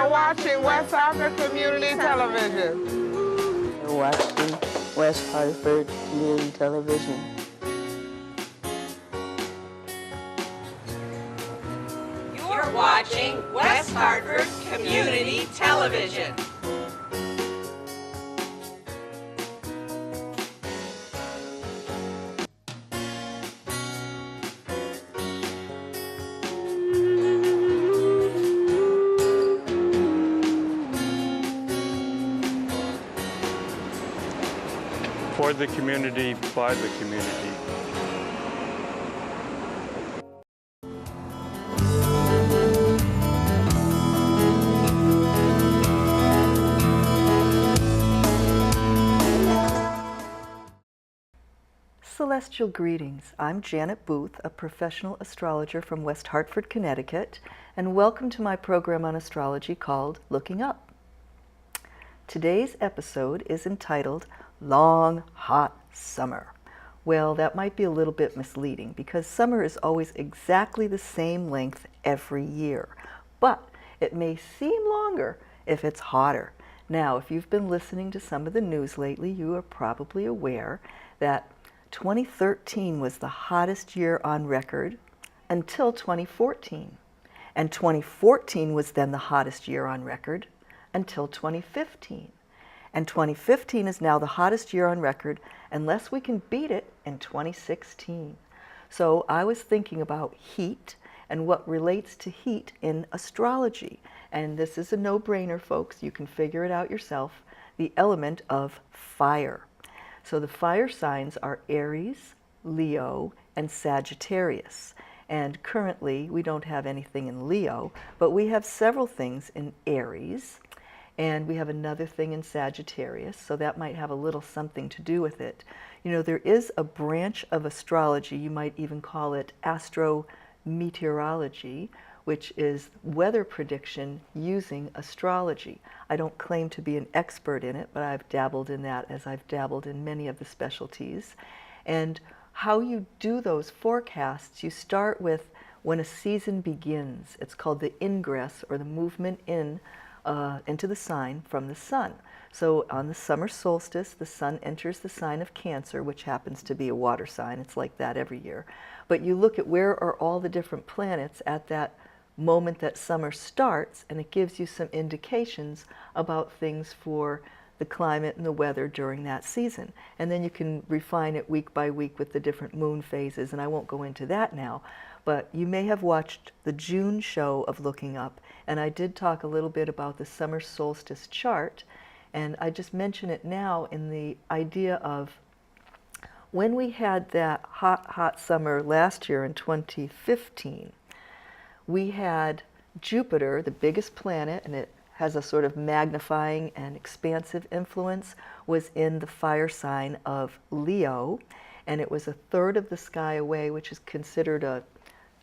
You're watching West Hartford Community Television. You're watching West Hartford Community Television. You're watching West Hartford Community Television. For the community, by the community. Celestial greetings. I'm Janet Booth, a professional astrologer from West Hartford, Connecticut, and welcome to my program on astrology called Looking Up. Today's episode is entitled Long Hot Summer. Well, that might be a little bit misleading because summer is always exactly the same length every year, but it may seem longer if it's hotter. Now, if you've been listening to some of the news lately, you are probably aware that 2013 was the hottest year on record until 2014. And 2014 was then the hottest year on record until 2015. And 2015 is now the hottest year on record unless we can beat it in 2016. So I was thinking about heat and what relates to heat in astrology. And this is a no-brainer, folks. You can figure it out yourself. The element of fire. So the fire signs are Aries, Leo, and Sagittarius. And currently, we don't have anything in Leo, but we have several things in Aries, and we have another thing in Sagittarius, so that might have a little something to do with it. You know, there is a branch of astrology, you might even call it astrometeorology, which is weather prediction using astrology. I don't claim to be an expert in it, but I've dabbled in that as I've dabbled in many of the specialties. And how you do those forecasts, you start with when a season begins. It's called the ingress, or the movement into the sign from the sun. So on the summer solstice, the sun enters the sign of Cancer, which happens to be a water sign. It's like that every year. But you look at where are all the different planets at that moment that summer starts, and it gives you some indications about things for the climate and the weather during that season. And then you can refine it week by week with the different moon phases, and I won't go into that now. But you may have watched the June show of Looking Up, and I did talk a little bit about the summer solstice chart, and I just mention it now in the idea of when we had that hot summer last year in 2015, we had Jupiter, the biggest planet, and it has a sort of magnifying and expansive influence, was in the fire sign of Leo, and it was a third of the sky away, which is considered a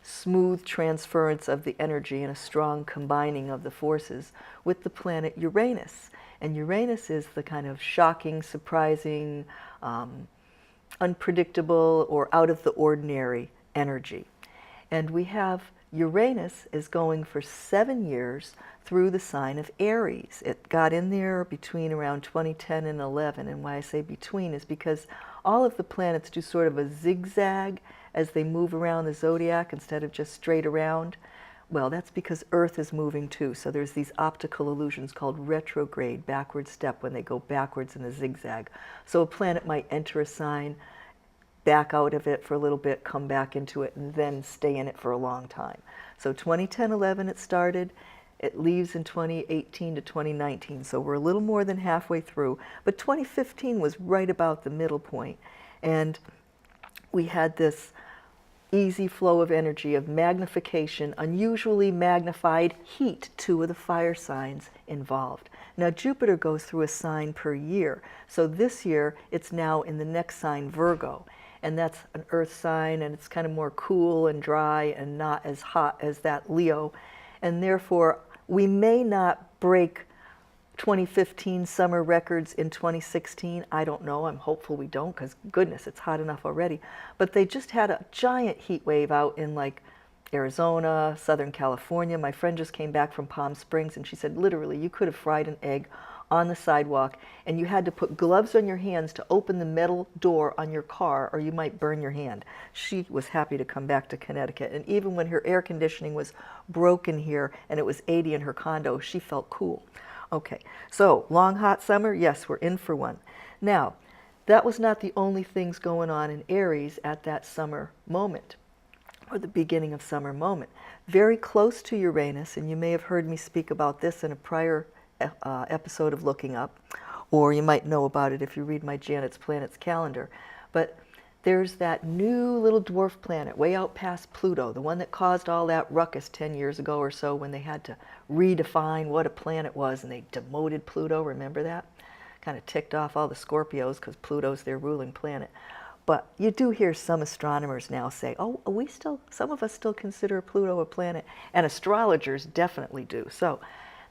smooth transference of the energy and a strong combining of the forces with the planet Uranus. And Uranus is the kind of shocking, surprising, unpredictable, or out of the ordinary energy. And we have Uranus is going for 7 years through the sign of Aries. It got in there between around 2010 and 11, and why I say between is because all of the planets do sort of a zigzag as they move around the zodiac instead of just straight around. Well, that's because Earth is moving too, so there's these optical illusions called retrograde, backward step, when they go backwards in a zigzag. So a planet might enter a sign, back out of it for a little bit, come back into it, and then stay in it for a long time. So 2010-11 it started. It leaves in 2018 to 2019, so we're a little more than halfway through. But 2015 was right about the middle point. And we had this easy flow of energy, of magnification, unusually magnified heat, 2 of the fire signs involved. Now Jupiter goes through a sign per year. So this year it's now in the next sign, Virgo. And that's an earth sign, and it's kind of more cool and dry and not as hot as that Leo. And therefore, we may not break 2015 summer records in 2016. I don't know. I'm hopeful we don't, because goodness, it's hot enough already. But they just had a giant heat wave out in like Arizona, Southern California. My friend just came back from Palm Springs, and she said literally you could have fried an egg on the sidewalk, and you had to put gloves on your hands to open the metal door on your car, or you might burn your hand. She was happy to come back to Connecticut, and even when her air conditioning was broken here and it was 80 in her condo, she felt cool. Okay, so long hot summer, yes, we're in for one. Now, that was not the only things going on in Aries at that summer moment, or the beginning of summer moment. Very close to Uranus, and you may have heard me speak about this in a prior episode of Looking Up, or you might know about it if you read my Janet's Planets calendar. But there's that new little dwarf planet way out past Pluto, the one that caused all that ruckus 10 years ago or so when they had to redefine what a planet was and they demoted Pluto. Remember that? Kind of ticked off all the Scorpios because Pluto's their ruling planet. But you do hear some astronomers now say, oh, some of us still consider Pluto a planet, and astrologers definitely do. So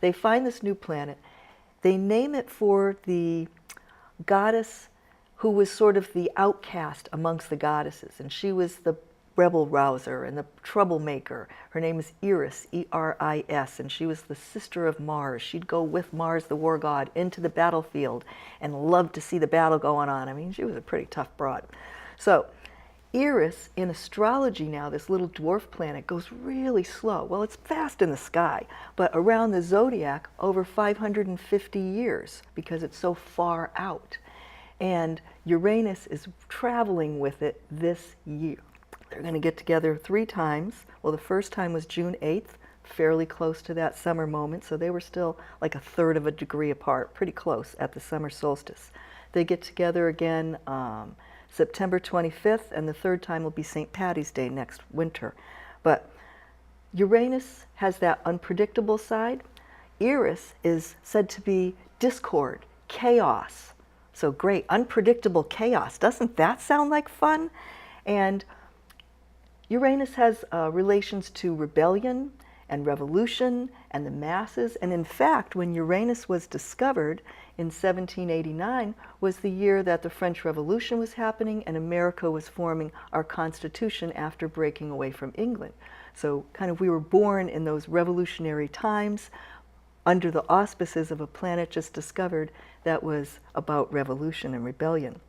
they find this new planet. They name it for the goddess who was sort of the outcast amongst the goddesses, and she was the rebel rouser and the troublemaker. Her name is Eris, E-R-I-S, and she was the sister of Mars. She'd go with Mars, the war god, into the battlefield and loved to see the battle going on. I mean, she was a pretty tough broad. So Eris, in astrology now, this little dwarf planet, goes really slow. Well, it's fast in the sky, but around the zodiac over 550 years because it's so far out. And Uranus is traveling with it this year. They're going to get together 3 times. Well, the first time was June 8th, fairly close to that summer moment, so they were still like 1/3 of a degree apart, pretty close at the summer solstice. They get together again September 25th, and the 3rd time will be St. Paddy's Day next winter. But Uranus has that unpredictable side. Eris is said to be discord, chaos. So great, unpredictable chaos. Doesn't that sound like fun? And Uranus has relations to rebellion and revolution and the masses. And in fact, when Uranus was discovered in 1789 was the year that the French Revolution was happening and America was forming our Constitution after breaking away from England. So kind of we were born in those revolutionary times under the auspices of a planet just discovered that was about revolution and rebellion.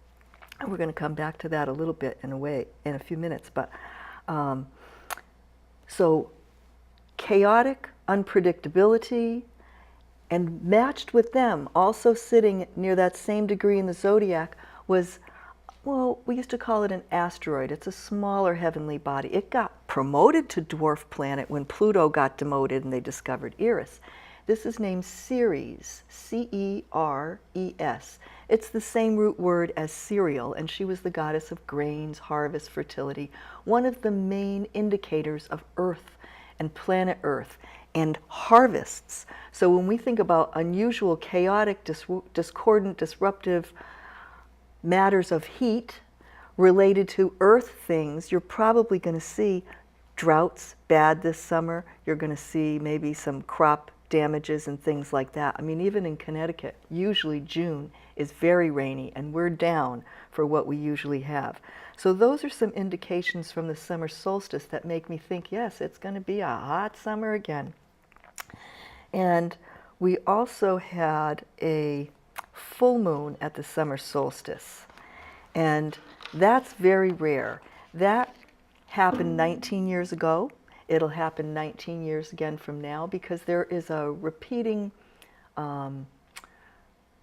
And we're going to come back to that a little bit in a few minutes. But so chaotic unpredictability, and matched with them, also sitting near that same degree in the zodiac, was, well, we used to call it an asteroid. It's a smaller heavenly body. It got promoted to dwarf planet when Pluto got demoted and they discovered Eris. This is named Ceres, C-E-R-E-S. It's the same root word as cereal, and she was the goddess of grains, harvest, fertility, one of the main indicators of Earth and planet Earth and harvests. So when we think about unusual, chaotic, discordant, disruptive matters of heat related to Earth things, you're probably going to see droughts bad this summer. You're going to see maybe some crop damages and things like that. I mean, even in Connecticut, usually June is very rainy and we're down for what we usually have. So those are some indications from the summer solstice that make me think, yes, it's going to be a hot summer again. And we also had a full moon at the summer solstice. And that's very rare. That happened 19 years ago. It'll happen 19 years again from now because there is a repeating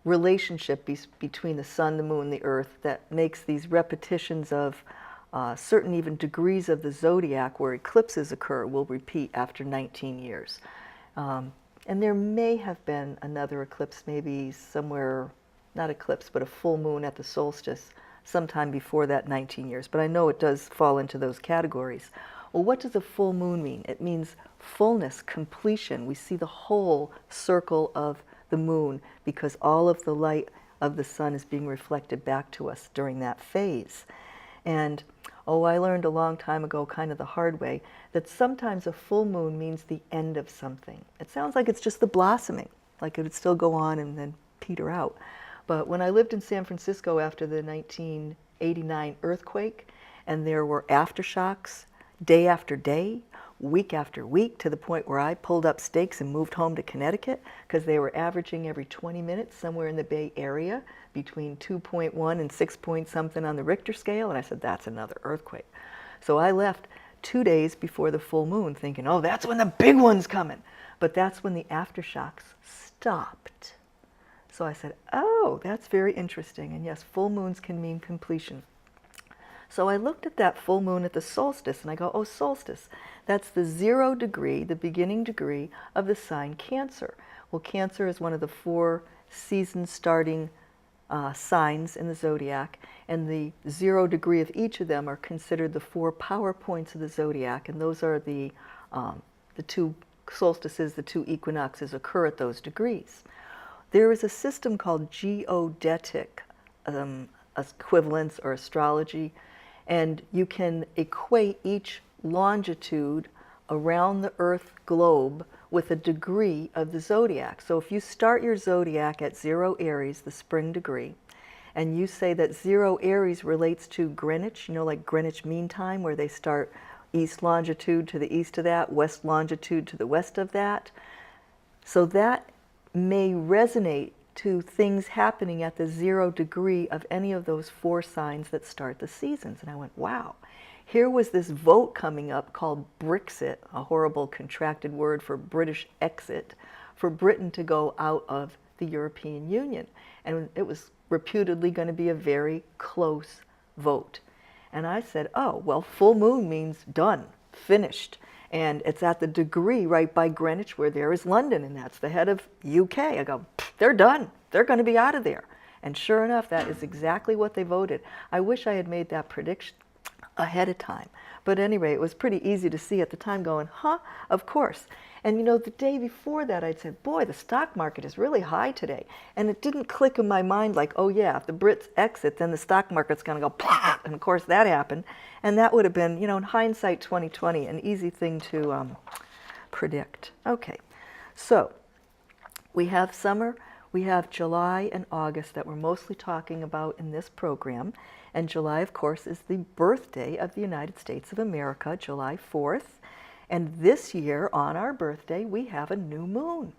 relationship between the sun, the moon, the earth that makes these repetitions of certain even degrees of the zodiac where eclipses occur will repeat after 19 years. And there may have been another eclipse, maybe somewhere, not eclipse, but a full moon at the solstice sometime before that 19 years. But I know it does fall into those categories. Well, what does a full moon mean? It means fullness, completion. We see the whole circle of the moon because all of the light of the sun is being reflected back to us during that phase. And I learned a long time ago, kind of the hard way, that sometimes a full moon means the end of something. It sounds like it's just the blossoming, like it would still go on and then peter out. But when I lived in San Francisco after the 1989 earthquake, and there were aftershocks day after day, week after week, to the point where I pulled up stakes and moved home to Connecticut, because they were averaging every 20 minutes somewhere in the Bay Area between 2.1 and 6 point something on the Richter scale. And I said, that's another earthquake. So I left 2 days before the full moon thinking, oh, that's when the big one's coming. But that's when the aftershocks stopped. So I said, oh, that's very interesting. And yes, full moons can mean completion. So I looked at that full moon at the solstice, and I go, oh, solstice, that's the 0 degree, the beginning degree of the sign Cancer. Well, Cancer is one of the 4 season-starting signs in the zodiac, and the 0 degree of each of them are considered the 4 power points of the zodiac, and those are the 2 solstices, the 2 equinoxes occur at those degrees. There is a system called geodetic equivalence or astrology, and you can equate each longitude around the Earth globe with a degree of the zodiac. So if you start your zodiac at 0 Aries, the spring degree, and you say that 0 Aries relates to Greenwich, you know, like Greenwich Mean Time, where they start east longitude to the east of that, west longitude to the west of that. So that may resonate to things happening at the 0 degree of any of those 4 signs that start the seasons. And I went, wow. Here was this vote coming up called Brexit, a horrible contracted word for British exit, for Britain to go out of the European Union. And it was reputedly going to be a very close vote. And I said, oh, well, full moon means done, finished. And it's at the degree right by Greenwich where there is London, and that's the head of UK. I go, they're done. They're going to be out of there. And sure enough, that is exactly what they voted. I wish I had made that prediction ahead of time. But anyway, it was pretty easy to see at the time going, huh, of course. And you know, the day before that, I'd said, boy, the stock market is really high today. And it didn't click in my mind like, oh yeah, if the Brits exit, then the stock market's going to go pop. And of course that happened. And that would have been, you know, in hindsight 2020, an easy thing to predict. Okay, so we have summer, we have July and August that we're mostly talking about in this program. And July, of course, is the birthday of the United States of America, July 4th. And this year, on our birthday, we have a new moon.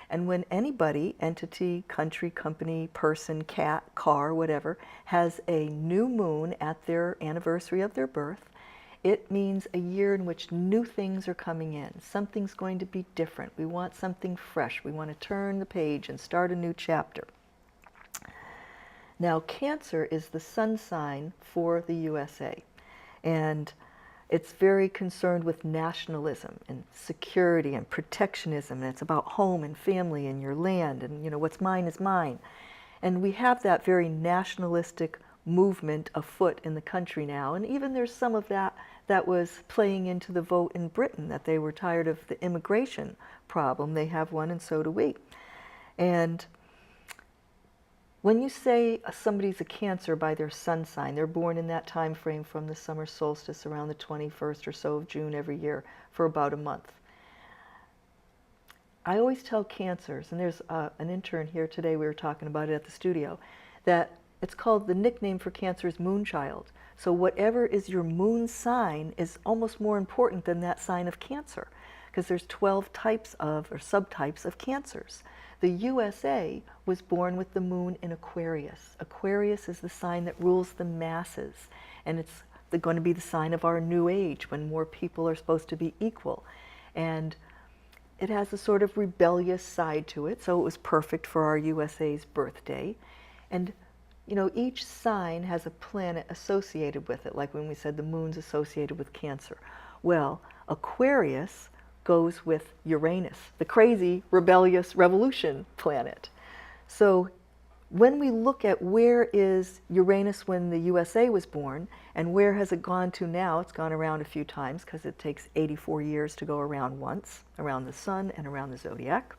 And when anybody, entity, country, company, person, cat, car, whatever, has a new moon at their anniversary of their birth, it means a year in which new things are coming in. Something's going to be different. We want something fresh. We want to turn the page and start a new chapter. Now, Cancer is the sun sign for the USA. And it's very concerned with nationalism and security and protectionism, and it's about home and family and your land, and you know, what's mine is mine. And we have that very nationalistic movement afoot in the country now, and even there's some of that that was playing into the vote in Britain, that they were tired of the immigration problem. They have one, and so do we. And when you say somebody's a Cancer by their sun sign, they're born in that time frame from the summer solstice around the 21st or so of June every year for about a month. I always tell Cancers, and there's an intern here today, we were talking about it at the studio, that it's called, the nickname for Cancer is Moonchild. So whatever is your moon sign is almost more important than that sign of Cancer, because there's 12 types of, or subtypes of Cancers. The USA was born with the moon in Aquarius. Aquarius is the sign that rules the masses, and it's going to be the sign of our new age when more people are supposed to be equal. And it has a sort of rebellious side to it, so it was perfect for our USA's birthday. And you know, each sign has a planet associated with it, like when we said the moon's associated with Cancer. Well, Aquarius goes with Uranus, the crazy, rebellious revolution planet. So when we look at where is Uranus when the USA was born, and where has it gone to now, it's gone around a few times because it takes 84 years to go around once, around the sun and around the zodiac.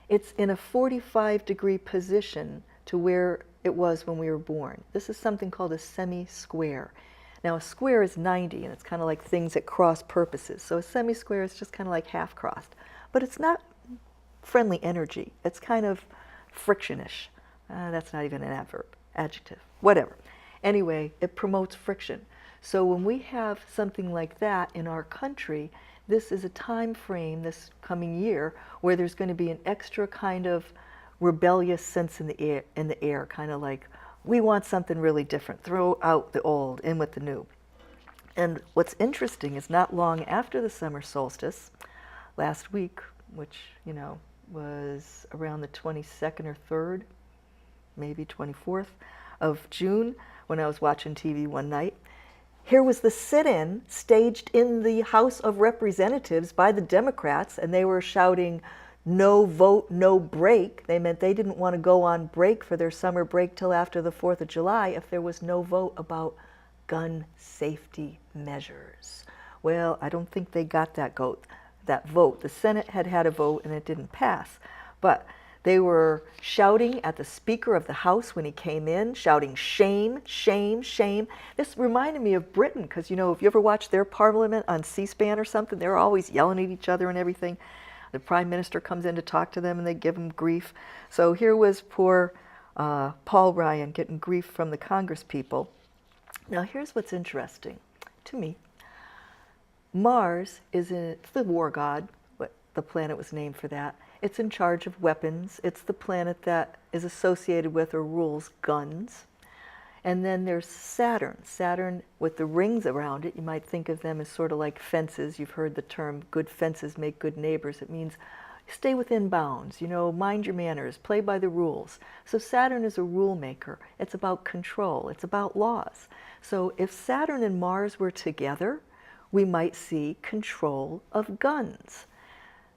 It's in a 45-degree position to where it was when we were born. This is something called a semi-square. Now a square is 90, and it's kind of like things that cross purposes. So a semi-square is just kind of like half-crossed. But it's not friendly energy. It's kind of frictionish. That's not even an adverb, adjective, whatever. Anyway, it promotes friction. So when we have something like that in our country, this is a time frame this coming year where there's going to be an extra kind of rebellious sense in the air, kind of like, we want something really different. Throw out the old, in with the new. And what's interesting is not long after the summer solstice, last week, which, you know, was around the 22nd or 3rd, maybe 24th of June, when I was watching TV one night, here was the sit-in staged in the House of Representatives by the Democrats, and they were shouting, "No vote, no break." They meant they didn't want to go on break for their summer break till after the 4th of July if there was no vote about gun safety measures. Well, I don't think they got that vote. The Senate had a vote and it didn't pass. But they were shouting at the Speaker of the House when he came in, shouting, "Shame, shame, shame." This reminded me of Britain, because, you know, if you ever watch their parliament on C-SPAN or something, they're always yelling at each other and everything. The Prime Minister comes in to talk to them and they give him grief. So here was poor Paul Ryan getting grief from the Congress people. Now here's what's interesting to me. Mars it's the war god, the planet was named for that. It's in charge of weapons. It's the planet that is associated with or rules guns. And then there's Saturn. Saturn with the rings around it, you might think of them as sort of like fences. You've heard the term, good fences make good neighbors. It means stay within bounds, you know, mind your manners, play by the rules. So Saturn is a rule maker. It's about control. It's about laws. So if Saturn and Mars were together, we might see control of guns.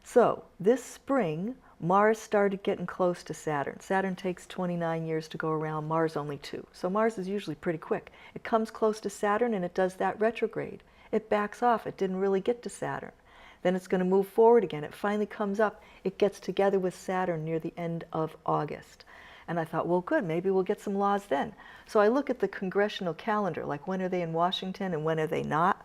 So this spring, Mars started getting close to Saturn. Saturn takes 29 years to go around, Mars only 2. So Mars is usually pretty quick. It comes close to Saturn and it does that retrograde. It backs off. It didn't really get to Saturn. Then it's going to move forward again. It finally comes up. It gets together with Saturn near the end of August. And I thought, well, good, maybe we'll get some laws then. So I look at the congressional calendar, like when are they in Washington and when are they not?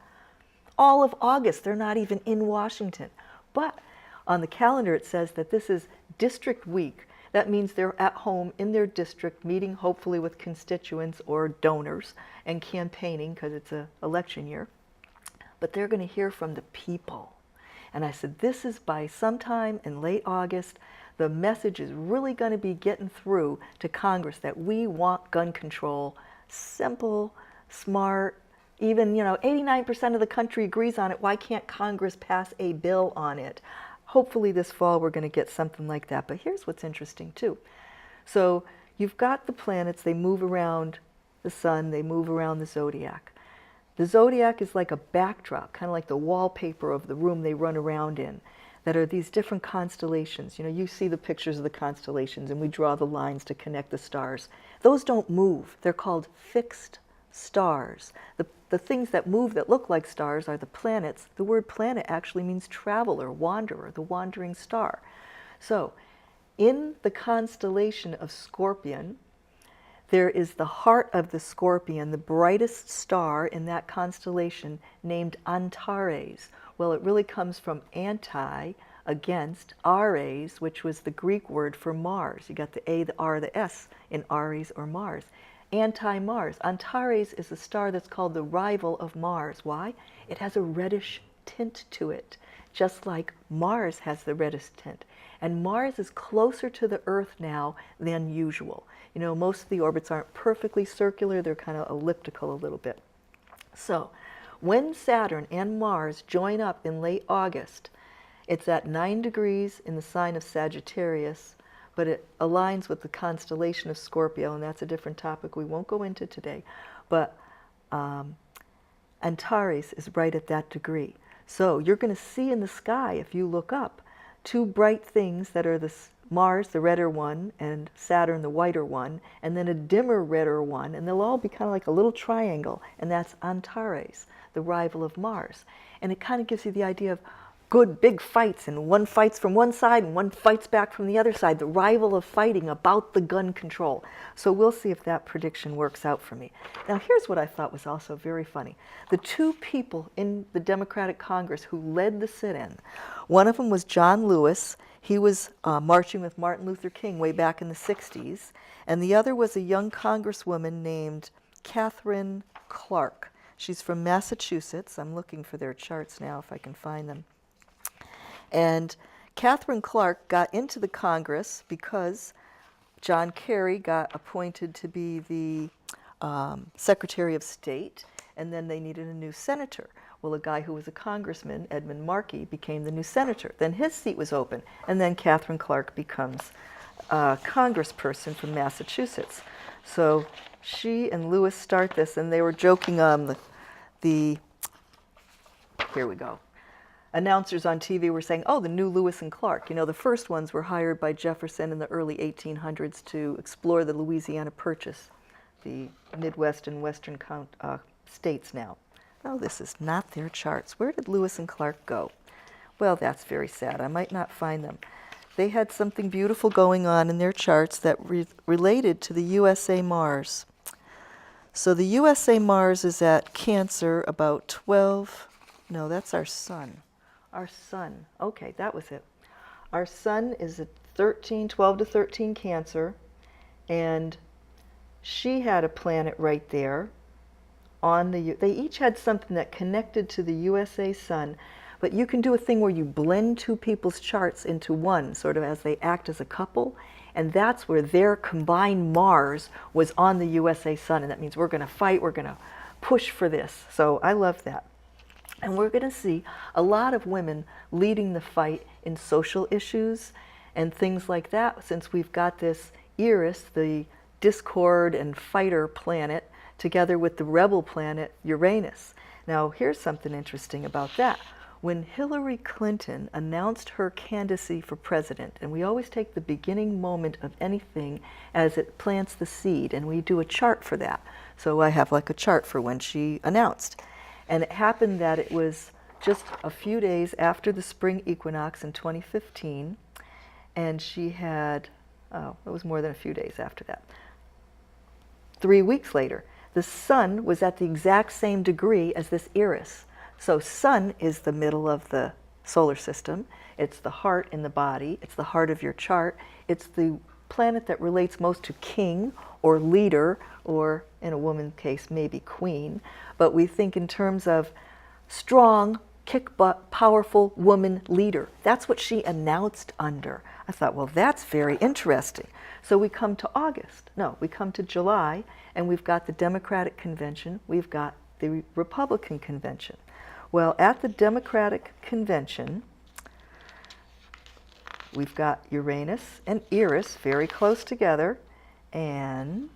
All of August, they're not even in Washington. But on the calendar, it says that this is district week. That means they're at home in their district, meeting hopefully with constituents or donors and campaigning because it's an election year. But they're going to hear from the people. And I said, this is by sometime in late August, the message is really going to be getting through to Congress that we want gun control. Simple, smart, even, you know, 89% of the country agrees on it. Why can't Congress pass a bill on it? Hopefully this fall we're going to get something like that. But here's what's interesting too. So you've got the planets, they move around the sun, they move around the zodiac. The zodiac is like a backdrop, kind of like the wallpaper of the room they run around in, that are these different constellations. You know, you see the pictures of the constellations and we draw the lines to connect the stars. Those don't move. They're called fixed stars. The things that move that look like stars are the planets. The word planet actually means traveler, wanderer, the wandering star. So in the constellation of Scorpion, there is the heart of the Scorpion, the brightest star in that constellation, named Antares. Well, it really comes from anti, against, Ares, which was the Greek word for Mars. You got the A, the R, the S in Ares or Mars. Anti-Mars. Antares is a star that's called the rival of Mars. Why? It has a reddish tint to it, just like Mars has the reddish tint. And Mars is closer to the Earth now than usual. You know, most of the orbits aren't perfectly circular, they're kind of elliptical a little bit. So, when Saturn and Mars join up in late August, it's at 9 degrees in the sign of Sagittarius, but it aligns with the constellation of Scorpio, and that's a different topic we won't go into today. But Antares is right at that degree. So you're going to see in the sky, if you look up, two bright things that are Mars, the redder one, and Saturn, the whiter one, and then a dimmer redder one, and they'll all be kind of like a little triangle, and that's Antares, the rival of Mars. And it kind of gives you the idea of good big fights, and one fights from one side and one fights back from the other side, the rival of fighting about the gun control. So we'll see if that prediction works out for me. Now here's what I thought was also very funny. The two people in the Democratic Congress who led the sit-in, one of them was John Lewis. He was marching with Martin Luther King way back in the 60s, and the other was a young congresswoman named Catherine Clark. She's from Massachusetts. I'm looking for their charts now if I can find them. And Catherine Clark got into the Congress because John Kerry got appointed to be the Secretary of State, and then they needed a new senator. Well, a guy who was a congressman, Edmund Markey, became the new senator. Then his seat was open, and then Catherine Clark becomes a congressperson from Massachusetts. So she and Lewis start this, and they were joking on here we go. Announcers on TV were saying, oh, the new Lewis and Clark. You know, the first ones were hired by Jefferson in the early 1800s to explore the Louisiana Purchase, the Midwest and Western states now. Oh, this is not their charts. Where did Lewis and Clark go? Well, that's very sad. I might not find them. They had something beautiful going on in their charts that related to the USA Mars. So the USA Mars is at Cancer about 12. No, that's our sun. Our sun. Okay, that was it. Our sun is at 12 to 13 Cancer, and she had a planet right there on they each had something that connected to the USA sun, but you can do a thing where you blend two people's charts into one, sort of as they act as a couple, and that's where their combined Mars was on the USA sun, and that means we're going to fight, we're going to push for this. So I love that. And we're going to see a lot of women leading the fight in social issues and things like that, since we've got this Eris, the discord and fighter planet, together with the rebel planet Uranus. Now, here's something interesting about that. When Hillary Clinton announced her candidacy for president, and we always take the beginning moment of anything as it plants the seed, and we do a chart for that. So I have like a chart for when she announced. And it happened that it was just a few days after the spring equinox in 2015, and she had, it was more than a few days after that. 3 weeks later, the sun was at the exact same degree as this Eris. So sun is the middle of the solar system. It's the heart in the body. It's the heart of your chart. It's the planet that relates most to king or leader, or in a woman's case, maybe queen. But we think in terms of strong, kick-butt, powerful woman leader. That's what she announced under. I thought, well, that's very interesting. So we come to August. No, we come to July, and we've got the Democratic Convention. We've got the Republican Convention. Well, at the Democratic Convention, we've got Uranus and Eris very close together, and,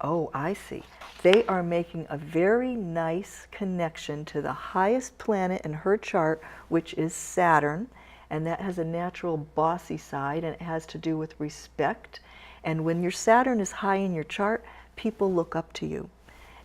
oh, I see. They are making a very nice connection to the highest planet in her chart, which is Saturn, and that has a natural bossy side, and it has to do with respect. And when your Saturn is high in your chart, people look up to you,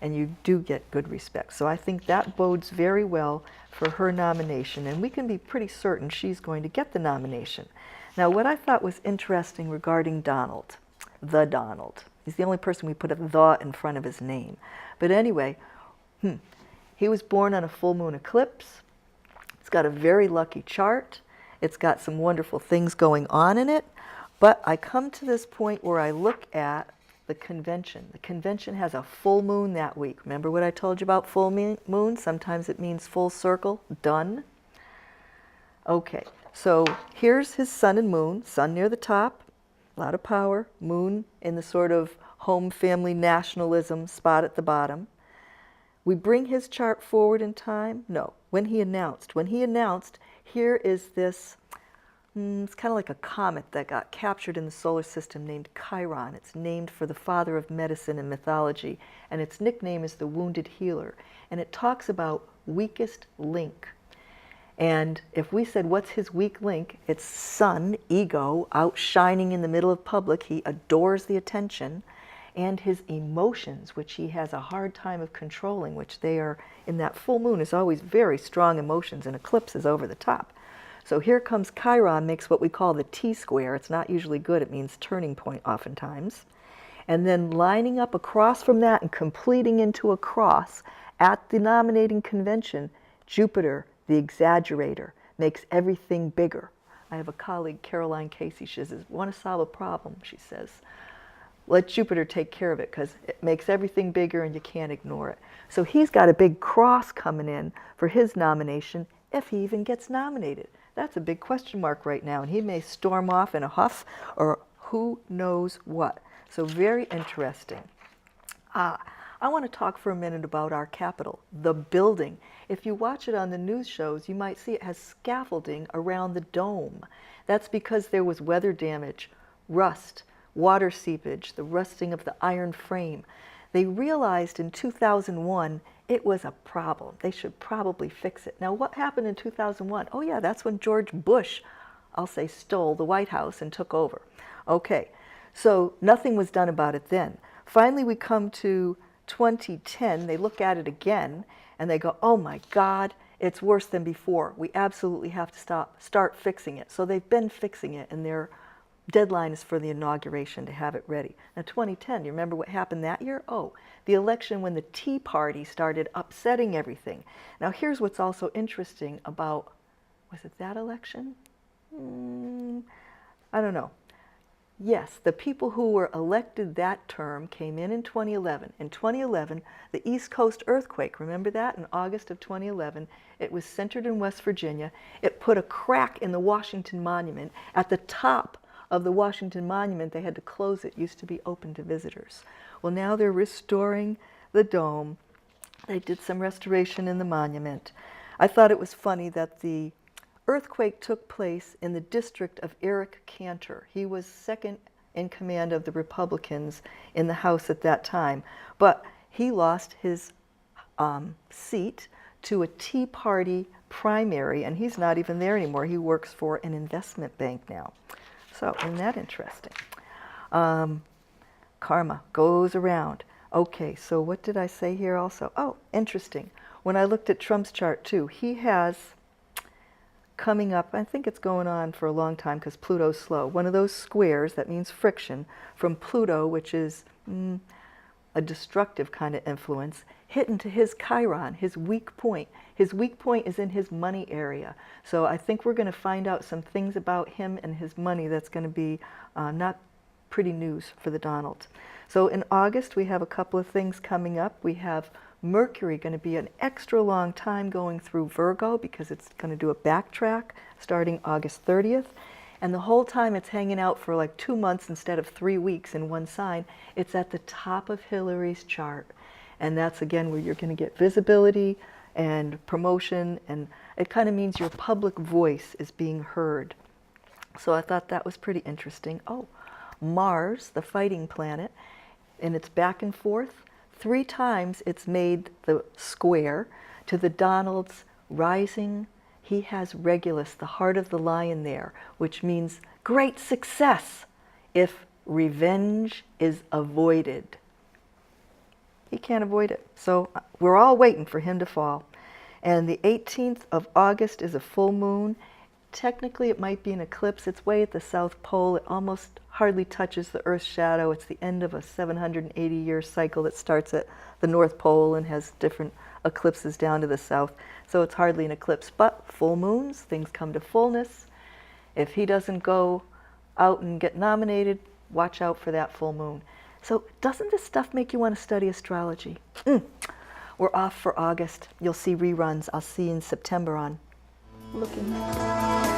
and you do get good respect. So I think that bodes very well for her nomination, and we can be pretty certain she's going to get the nomination. Now, what I thought was interesting regarding Donald, the Donald, he's the only person we put a "the" in front of his name. But anyway, he was born on a full moon eclipse. It's got a very lucky chart. It's got some wonderful things going on in it. But I come to this point where I look at the convention. The convention has a full moon that week. Remember what I told you about full moon? Sometimes it means full circle, done. Okay, so here's his sun and moon. Sun near the top, a lot of power. Moon in the sort of home family nationalism spot at the bottom. We bring his chart forward in time? No, when he announced. When he announced, here is this, it's kind of like a comet that got captured in the solar system named Chiron. It's named for the father of medicine in mythology, and its nickname is the Wounded Healer. And it talks about weakest link. And if we said, what's his weak link? It's sun, ego, outshining in the middle of public. He adores the attention. And his emotions, which he has a hard time of controlling, which they are, in that full moon, is always very strong emotions, and eclipses over the top. So here comes Chiron, makes what we call the T-square. It's not usually good. It means turning point oftentimes. And then lining up across from that and completing into a cross at the nominating convention, Jupiter, the exaggerator, makes everything bigger. I have a colleague, Caroline Casey, she says, want to solve a problem, she says. let Jupiter take care of it because it makes everything bigger and you can't ignore it. So he's got a big cross coming in for his nomination if he even gets nominated. That's a big question mark right now, and he may storm off in a huff or who knows what. So very interesting. I want to talk for a minute about our Capitol, the building. If you watch it on the news shows, you might see it has scaffolding around the dome. That's because there was weather damage, rust, water seepage, the rusting of the iron frame. They realized in 2001 it was a problem. They should probably fix it. Now, what happened in 2001? Oh yeah, that's when George Bush, I'll say, stole the White House and took over. Okay, so nothing was done about it then. Finally, we come to 2010. They look at it again and they go, oh my God, it's worse than before. We absolutely have to start fixing it. So they've been fixing it, and their deadline is for the inauguration to have it ready. Now 2010, you remember what happened that year? Oh, the election when the Tea Party started upsetting everything. Now here's what's also interesting about, was it that election? I don't know. Yes, the people who were elected that term came in 2011. In 2011, the East Coast earthquake, remember that? In August of 2011, it was centered in West Virginia. It put a crack in the Washington Monument. At the top of the Washington Monument, they had to close it. It used to be open to visitors. Well, now they're restoring the dome. They did some restoration in the monument. I thought it was funny that the earthquake took place in the district of Eric Cantor. He was second in command of the Republicans in the House at that time, but he lost his seat to a Tea Party primary, and he's not even there anymore. He works for an investment bank now. So, isn't that interesting? Karma goes around. Okay, so what did I say here also? Oh, interesting. When I looked at Trump's chart too, he has coming up, I think it's going on for a long time because Pluto's slow, one of those squares, that means friction, from Pluto, which is a destructive kind of influence, hit into his Chiron, his weak point. His weak point is in his money area. So I think we're going to find out some things about him and his money that's going to be not pretty news for the Donalds. So in August, we have a couple of things coming up. We have Mercury going to be an extra long time going through Virgo because it's going to do a backtrack starting August 30th. And the whole time it's hanging out for like 2 months instead of 3 weeks in one sign. It's at the top of Hillary's chart. And that's again where you're going to get visibility and promotion, and it kind of means your public voice is being heard. So I thought that was pretty interesting. Oh, Mars, the fighting planet, and it's back and forth. 3 times it's made the square to the Donalds rising. He has Regulus, the heart of the lion there, which means great success if revenge is avoided. He can't avoid it. So we're all waiting for him to fall. And the 18th of August is a full moon. Technically, it might be an eclipse. It's way at the South Pole. It almost hardly touches the Earth's shadow. It's the end of a 780-year cycle that starts at the North Pole and has different eclipses down to the south. So it's hardly an eclipse. But full moons, things come to fullness. If he doesn't go out and get nominated, watch out for that full moon. So doesn't this stuff make you want to study astrology? We're off for August. You'll see reruns. I'll see you in September on Looking.